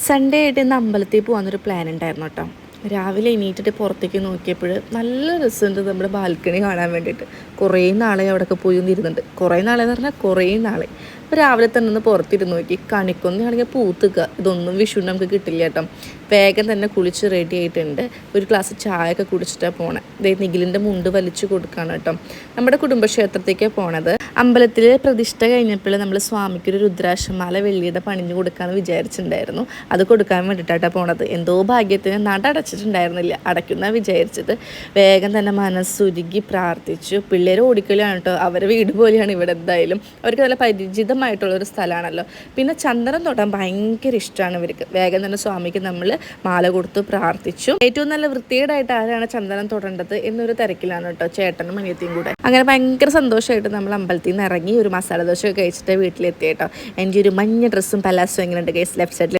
Sunday ആയിട്ട് ഇന്ന് അമ്പലത്തിൽ പോകാനൊരു പ്ലാൻ ഉണ്ടായിരുന്നു കേട്ടോ. രാവിലെ എണീറ്റിട്ട് പുറത്തേക്ക് നോക്കിയപ്പോൾ നല്ല രസമുണ്ട് നമ്മുടെ ബാൽക്കണി കാണാൻ വേണ്ടിയിട്ട്. കുറേ നാളെ അവിടെയൊക്കെ പോയി ഇരുന്നുണ്ട്. കുറേ നാളെന്ന് പറഞ്ഞാൽ കുറേ നാളെ. അപ്പോൾ രാവിലെ തന്നെ ഒന്ന് പുറത്തിരുന്ന് നോക്കി, കണിക്കൊന്നയാണെങ്കിൽ പൂത്തുക. ഇതൊന്നും വിഷുവിന് നമുക്ക് കിട്ടില്ല കേട്ടോ. വേഗം തന്നെ കുളിച്ച് റെഡി ആയിട്ടുണ്ട്. ഒരു ഗ്ലാസ് ചായ ഒക്കെ കുടിച്ചിട്ടാണ് പോണത്. അതായത് നിഖിലിൻ്റെ മുണ്ട് വലിച്ചു കൊടുക്കുകയാണ് കേട്ടോ. നമ്മുടെ കുടുംബക്ഷേത്രത്തേക്കാണ് പോണത്. അമ്പലത്തിൽ പ്രതിഷ്ഠ കഴിഞ്ഞപ്പോൾ നമ്മൾ സ്വാമിക്കൊരു രുദ്രാക്ഷമാല വെള്ളിയുടെ പണിഞ്ഞു കൊടുക്കാമെന്ന് വിചാരിച്ചിട്ടുണ്ടായിരുന്നു. അത് കൊടുക്കാൻ വേണ്ടിയിട്ടാണ് പോണത്. എന്തോ ഭാഗ്യത്തിന് നട അടച്ചിട്ടുണ്ടായിരുന്നില്ല. അടയ്ക്കുന്ന വിചാരിച്ചത്. വേഗം തന്നെ മനസ്സുരുകി പ്രാർത്ഥിച്ചു. പിള്ളേർ ഓടിക്കളിയാണ് കേട്ടോ. അവരുടെ വീട് പോലെയാണ് ഇവിടെ. എന്തായാലും അവർക്ക് നല്ല പരിചിതമായിട്ടുള്ളൊരു സ്ഥലമാണല്ലോ. പിന്നെ ചന്ദനം തൊടാൻ ഭയങ്കര ഇഷ്ടമാണ് ഇവർക്ക്. വേഗം തന്നെ സ്വാമിക്ക് നമ്മൾ മാല കൊടുത്ത് പ്രാർത്ഥിച്ചു. ഏറ്റവും നല്ല വൃത്തികേടായിട്ട് ആരാണ് ചന്ദനം തൊടേണ്ടത് എന്നൊരു തിരക്കിലാണ് കേട്ടോ ചേട്ടനും അനിയത്തിയും കൂടെ. അങ്ങനെ ഭയങ്കര സന്തോഷമായിട്ട് നമ്മൾ അമ്പലത്തിൽ നിന്ന് ഇറങ്ങി ഒരു മസാല ദോശ കഴിച്ചിട്ട് വീട്ടിലെത്തി കേട്ടോ. എൻ്റെ ഒരു മഞ്ഞ ഡ്രസ്സും പലാസും എങ്ങനെയുണ്ട് ഗൈസ് ലെഫ്റ്റ് സൈഡിൽ